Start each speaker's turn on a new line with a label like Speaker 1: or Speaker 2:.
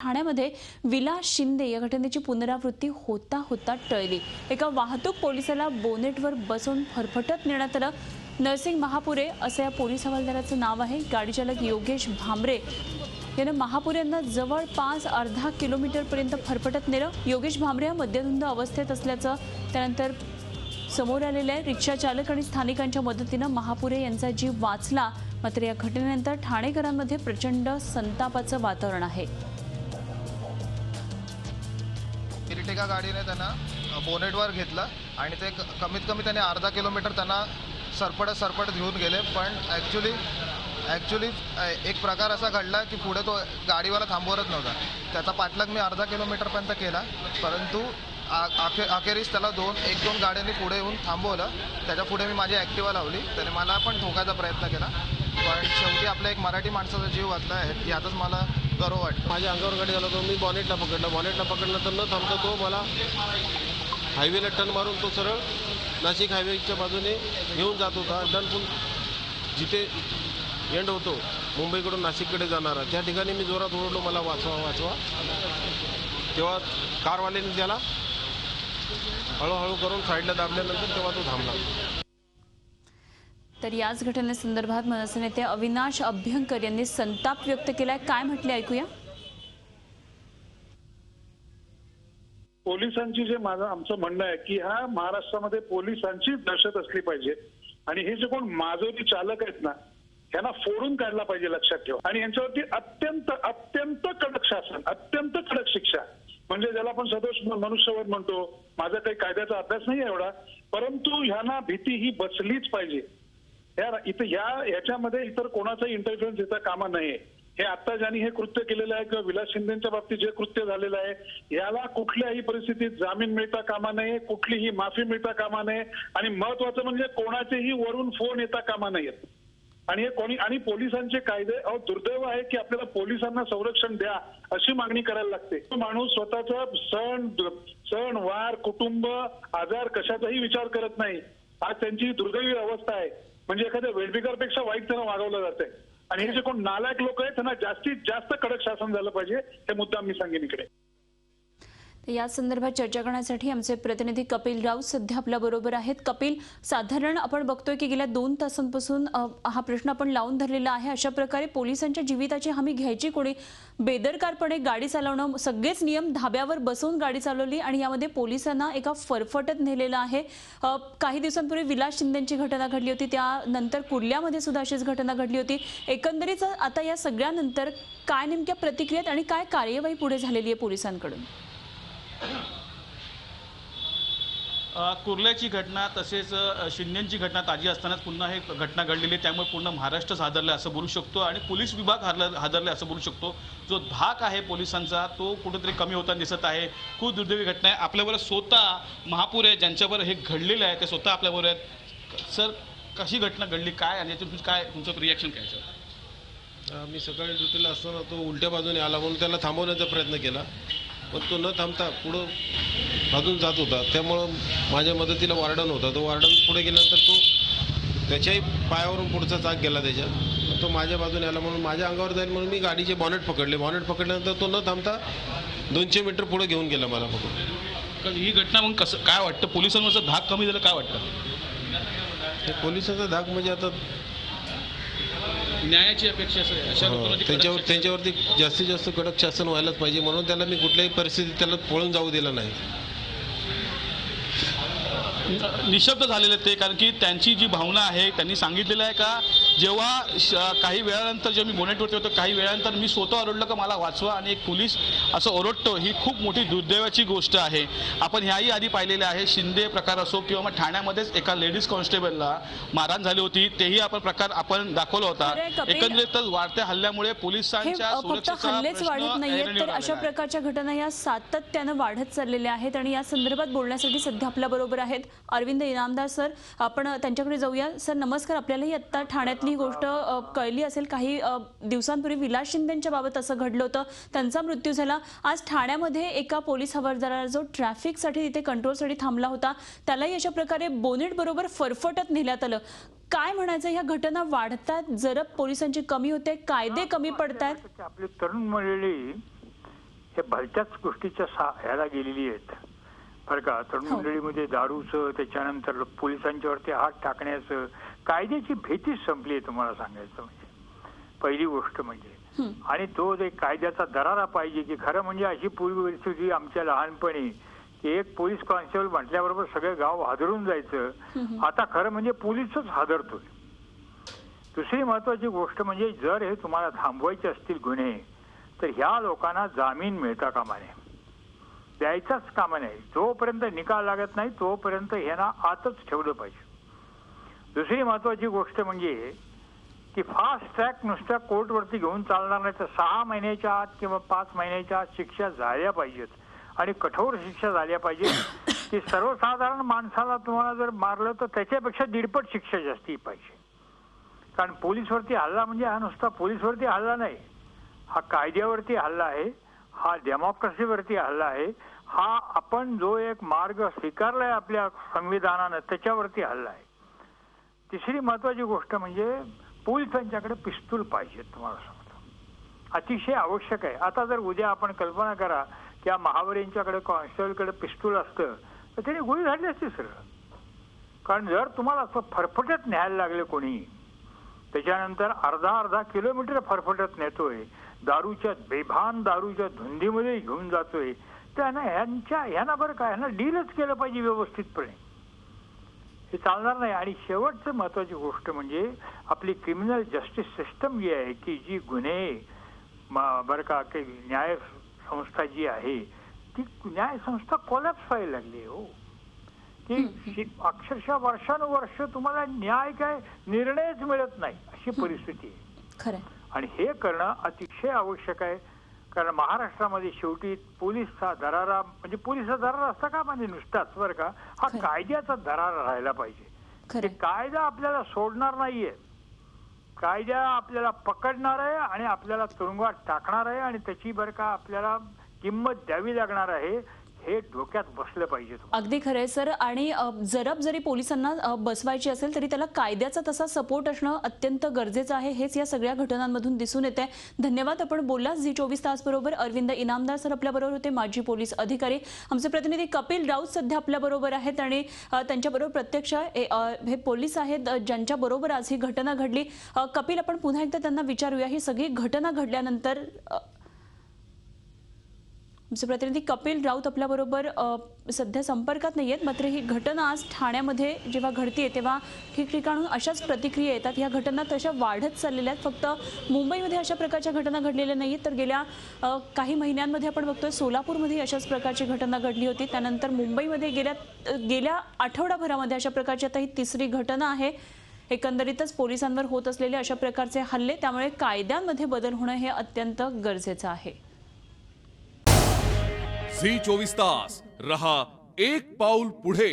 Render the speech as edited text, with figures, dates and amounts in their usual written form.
Speaker 1: ठाण्यामध्ये विलास शिंदे या घटनेची पुनरावृत्ती होता होता टळली। एका वाहतूक पोलिसाला बोनेटवर बसवून फरफटत नेण्यात आलं। नरसिंग महापुरे असं या पोलीस हवालदाराचं नाव आहे। गाडी चालक योगेश भांबरे याने महापुरे यांना जवळपास अर्धा किलोमीटरपर्यंत फरफटत नेलं। योगेश भांबरे हा मद्यधुंद अवस्थेत असल्याचं त्यानंतर समोर आलेले आहे। रिक्षा चालक आणि स्थानिकांच्या मदतीने महापुरे यांचा जीव वाचला। मात्र या घटनेनंतर ठाणेकरांमध्ये प्रचंड संतापाचं वातावरण आहे।
Speaker 2: इर्टिगा गाडीने त्यांना बोनेटवर घेतलं आणि ते कमीत कमी त्याने अर्धा किलोमीटर त्यांना सरपट घेऊन गेले। पण ॲक्च्युली एक प्रकार असा घडला की पुढे तो गाडीवाला थांबवतच नव्हता। त्याचा पाठलाग मी अर्धा किलोमीटरपर्यंत केला, परंतु अखेरीस त्याला एक दोन गाड्यांनी पुढे येऊन थांबवलं। त्याच्या पुढे मी माझी ॲक्टिवा लावली, त्याने मला पण ठोकायचा प्रयत्न केला, पण शेवटी आपल्या एक मराठी माणसाचा जीव वाचला आहे यातच मला गर्व वाटतं।
Speaker 3: माझ्या अंगावर गाडी झाला तो मी बॉनेटला पकडलं तर न थांबता तो मला हायवेला टर्न मारून तो सरळ नाशिक हायवेच्या बाजूने घेऊन जात होता। डनपूल जिथे एंड होतो मुंबईकडून नाशिककडे जाणारा, त्या ठिकाणी मी जोरात ओरडलो मला वाचवा। तेव्हा कारवाल्याने त्याला हळूहळू करून साईडला दाबल्यानंतर तेव्हा तो थांबला।
Speaker 1: तर याच घटनेसंदर्भात मनसे नेते अविनाश अभ्यंकर यांनी संताप व्यक्त केलाय। काय म्हटले ऐकूया।
Speaker 4: पोलिसांची जे आमचं म्हणणं आहे की ह्या महाराष्ट्रामध्ये पोलिसांची दहशत असली पाहिजे आणि हे जे कोण माजोरी चालक आहेत ना यांना फोडून काढला पाहिजे, लक्षात ठेवा। आणि यांच्यावरती अत्यंत कडक शासन, अत्यंत कडक शिक्षा, म्हणजे ज्याला आपण सदोष मनुष्यवध म्हणतो। माझा काही कायद्याचा अभ्यास नाही एवढा, परंतु ह्यांना भीती ही बसलीच पाहिजे। याच्यामध्ये इतर कोणाचाही इंटरफरन्स येता कामा नये। हे आता ज्यांनी हे कृत्य केलेलं आहे किंवा विलास शिंदेच्या बाबतीत जे कृत्य झालेलं आहे याला कुठल्याही परिस्थितीत जामीन मिळता कामा नये, कुठलीही माफी मिळता कामा नये आणि महत्वाचं म्हणजे कोणाचेही वरून फोन येता कामा नयेत। आणि पोलिसांचे कायदे दुर्दैव आहे की आपल्याला पोलिसांना संरक्षण द्या अशी मागणी करायला लागते। तो माणूस स्वतःचा सण वार कुटुंब आजार कशाचाही विचार करत नाही। आज त्यांची दुर्दैवी अवस्था आहे, म्हणजे एखाद्या वेठबिगारपेक्षा वाईट त्यांना वागवलं जातंय। आणि हे जे कोण नालायक लोक आहेत त्यांना जास्तीत जास्त कडक शासन झालं पाहिजे, हे मुद्दा मी सांगेन इकडे।
Speaker 1: या संदर्भात चर्चा करण्यासाठी आमचे प्रतिनिधी कपिल राऊत सध्या आपल्या बरोबर आहेत। कपिल, साधारण आपण बघतोय की गेल्या 2 तासांपासून हा प्रश्न आपण लावून धरलेला आहे। अशा प्रकारे पोलिसांच्या जीविताची हमी घ्यायची कोणी? बेदरकारपणे गाडी चालवणं, सगळेच नियम धाब्यावर बसवून गाडी चालवली आणि यामध्ये पोलिसांना एका फरफटत नेलेलं आहे। काही दिवसांपूर्वी विलास शिंदेची घटना घडली होती, त्यानंतर कुर्ल्यामध्ये सुद्धा अशीच घटना घडली होती। एकंदरीत आता या सगळ्यानंतर काय नेमक्या प्रतिक्रिया आणि काय कार्यवाही पुढे झालेली आहे पोलिसांकडून?
Speaker 5: कुर्ल्याची घटना तसेच शिंदेची घटना ताजी असतानाच पुन्हा हे घटना घडलेली आहे, त्यामुळे पूर्ण महाराष्ट्र हादरला असं बोलू शकतो आणि पोलीस विभाग हादरले असं बोलू शकतो। जो धाक आहे पोलिसांचा तो कुठेतरी कमी होताना दिसत आहे। खूप दुर्दैवी घटना आहे। आपल्याबरोबर स्वतः महापुरे ज्यांच्याबरोबर हे घडलेलं आहे ते स्वतः आपल्याबरोबर आहेत। सर, कशी घटना घडली, काय आणि याच्यातून काय तुमचं रिॲक्शन काय सर?
Speaker 3: मी सकाळी ड्युटीला असताना तो उलट्या बाजूने आला म्हणून त्याला थांबवण्याचा प्रयत्न केला, पण तो न थांबता पुढं अजून जात होता। त्यामुळं माझ्या मदतीला वार्डन होता, तो वार्डन पुढे गेल्यानंतर तो त्याच्याही पायावरून पुढचा चाक गेला त्याच्यात। तो माझ्या बाजूने आला म्हणून माझ्या अंगावर जाईल म्हणून मी गाडीचे बॉनेट पकडल्यानंतर तो न थांबता 200 मीटर पुढे घेऊन गेला मला पकडून।
Speaker 5: ही घटना मग कसं काय वाटतं, पोलिसांवरचा धाक कमी झालं काय वाटतं?
Speaker 3: पोलिसांचा धाक म्हणजे आता
Speaker 5: न्यायाची अपेक्षा
Speaker 3: त्यांच्यावरती जास्तीत जास्त कडक शासन व्हायलाच पाहिजे, म्हणून त्याला मी कुठल्याही परिस्थितीत त्याला पळून जाऊ दिलं नाही।
Speaker 5: निशब्द झालेले ते, कारण की त्यांची जी भावना आहे त्यांनी सांगितलेलं आहे का जेव्हा काही वेळानंतर जेव्हा मी बोनेटवरती होतो काही वेळानंतर मी स्वतः ओरडलं का मला वाचवा आणि एक पोलीस असं ओरडतो, ही खूप मोठी दुर्दैवाची गोष्ट आहे। आपण ह्याही आधी पाहिलेले आहे, शिंदे प्रकार असो किंवा मग ठाण्यामध्येच एका लेडीज कॉन्स्टेबलला मारहाण झाली होती, तेही प्रकार आपण दाखवला होता। एकंदरीतच वाढत्या हल्ल्यामुळे पोलिसांच्या
Speaker 1: सुरक्षेचा हल्लेच वाढत नाहीयेत, तर अशा प्रकारच्या घटना या सातत्याने वाढत चाललेल्या आहेत। आणि या संदर्भात बोलण्यासाठी सध्या आपल्या बरोबर आहेत अरविंद इनामदार सर। आपण त्यांच्याकडे जाऊया। सर नमस्कार। आपल्यालाही आता ठाण्यातली गोष्ट कळली असेल, काही दिवसांपूर्वी विलास शिंदेच्या बाबत असं घडलं होतं, त्यांचा मृत्यू झाला। आज ठाण्यामध्ये एका पोलीस हवालदाराला जो ट्रॅफिकसाठी तिथे कंट्रोलसाठी थांबला होता त्यालाही अशा प्रकारे बोनेट बरोबर फरफटत नेण्यात आलं। काय म्हणायचं, ह्या घटना वाढतात, जरब पोलिसांची कमी होते, कायदे कमी पडतात?
Speaker 6: आपली तरुण मंडळी भलत्याच गोष्टीच्या ह्याला गेलेली आहेत बरं का. तरुण मंडळीमध्ये दारूचं, त्याच्यानंतर पोलिसांच्यावरती हात टाकण्याचं, कायद्याची भीतीच संपली आहे तुम्हाला सांगायचं म्हणजे पहिली गोष्ट म्हणजे. आणि तो जे कायद्याचा दरारा पाहिजे की खरं म्हणजे अशी पूर्वी परिस्थिती आमच्या लहानपणी की एक पोलीस कॉन्स्टेबल म्हटल्याबरोबर सगळं गाव हादरून जायचं. आता खरं म्हणजे पोलीसच हादरतोय. दुसरी महत्वाची गोष्ट म्हणजे जर हे तुम्हाला थांबवायचे असतील गुन्हे तर ह्या लोकांना जामीन मिळता कामा नये, द्यायचाच कामा नये. जोपर्यंत निकाल लागत नाही तोपर्यंत ह्यांना आतच ठेवलं पाहिजे. दुसरी महत्वाची गोष्ट म्हणजे की फास्ट ट्रॅक नुसत्या कोर्टवरती घेऊन चालणार नाही तर 6 महिन्याच्या आत किंवा 5 महिन्याच्या आत शिक्षा झाल्या पाहिजेत आणि कठोर शिक्षा झाल्या पाहिजेत. की सर्वसाधारण माणसाला तुम्हाला जर मारलं तर त्याच्यापेक्षा 1.5 शिक्षा जास्ती पाहिजे. कारण पोलीसवरती हल्ला म्हणजे हा नुसता पोलीसवरती हल्ला नाही, हा कायद्यावरती हल्ला आहे, हा डेमोक्रेसीवरती हल्ला आहे, हा आपण जो एक मार्ग स्वीकारलाय आपल्या संविधानानं त्याच्यावरती हल्ला आहे. तिसरी महत्वाची गोष्ट म्हणजे पोलिसांच्याकडे पिस्तूल पाहिजे. तुम्हाला सांगतो अतिशय आवश्यक आहे. आता जर उद्या आपण कल्पना करा की महावरींच्याकडे कॉन्स्टेबलकडे पिस्तूल असतं तर त्याने गोळी झाली असती सरळ. कारण जर तुम्हाला असं फरफटत न्यायला लागले कोणी, त्याच्यानंतर अर्धा किलोमीटर फरफटत नेतोय, बेभान दारूच्या धुंदीमध्ये घेऊन जातोय, त्यांना ह्यांना बरं का ह्यांना डीलच केलं पाहिजे व्यवस्थितपणे. हे चालणार नाही. आणि शेवटचं महत्वाची गोष्ट म्हणजे आपली क्रिमिनल जस्टिस सिस्टम जी आहे की जी गुन्हे बरं का की न्याय संस्था जी आहे ती न्याय संस्था कोलॅप्स व्हायला लागली हो. की अक्षरशः वर्षानुवर्ष तुम्हाला न्याय काय निर्णयच मिळत नाही अशी परिस्थिती आहे.
Speaker 1: खरं.
Speaker 6: आणि हे करणं अतिशय आवश्यक आहे. कारण महाराष्ट्रामध्ये शेवटी पोलीसचा दरारा म्हणजे पोलीसचा दरारा असता का म्हणजे नुसताच बरं का, हा कायद्याचा दरारा राहायला पाहिजे. कायदा आपल्याला सोडणार नाहीये, कायदा आपल्याला पकडणार आहे आणि आपल्याला तुरुंगात टाकणार आहे आणि त्याची बरं का आपल्याला किंमत द्यावी लागणार आहे. हे डोक्यात बसलं पाहिजे.
Speaker 1: अगदी खरंय सर. आणि जरब जरी पोलिसांना बसवायची असेल तरी त्याला कायद्याचा तसा सपोर्ट असणं अत्यंत गरजेचं आहे. हेच या सगळ्या घटनांमधून दिसून येते. धन्यवाद. आपण बोलला झी24 तास बरोबर. अरविंद इनामदार सर आपल्या बरोबर होते, माजी पोलीस अधिकारी. आमचे प्रतिनिधी कपिल राऊत सध्या आपल्या बरोबर आहेत आणि त्यांच्याबरोबर प्रत्यक्ष हे पोलीस आहेत ज्यांच्या बरोबर आज ही घटना घडली. कपिल, आपण पुन्हा एकदा त्यांना विचारूया, ही सगळी घटना घडल्यानंतर आमचे प्रतिनिधी कपिल राऊत आपल्याबरोबर सध्या संपर्कात नाही आहेत, मात्र ही घटना आज ठाण्यामध्ये जेव्हा घडते तेव्हा ठिकठिकाणून अशाच प्रतिक्रिया येतात. या घटना तशा वाढत चाललेल्या आहेत. फक्त मुंबईमध्ये अशा प्रकारच्या घटना घडलेल्या नाहीत तर गेल्या काही महिन्यांमध्ये आपण बघतोय सोलापूरमध्ये अशाच प्रकारची घटना घडली होती. त्यानंतर मुंबईमध्ये गेल्या आठवडाभरामध्ये अशा प्रकारची आता ही तिसरी घटना आहे. एकंदरीतच पोलिसांवर होत असलेले अशा प्रकारचे हल्ले, त्यामुळे कायद्यांमध्ये बदल होणं हे अत्यंत गरजेचं आहे.
Speaker 7: झी 24 तास रहा एक पाऊल पुढे.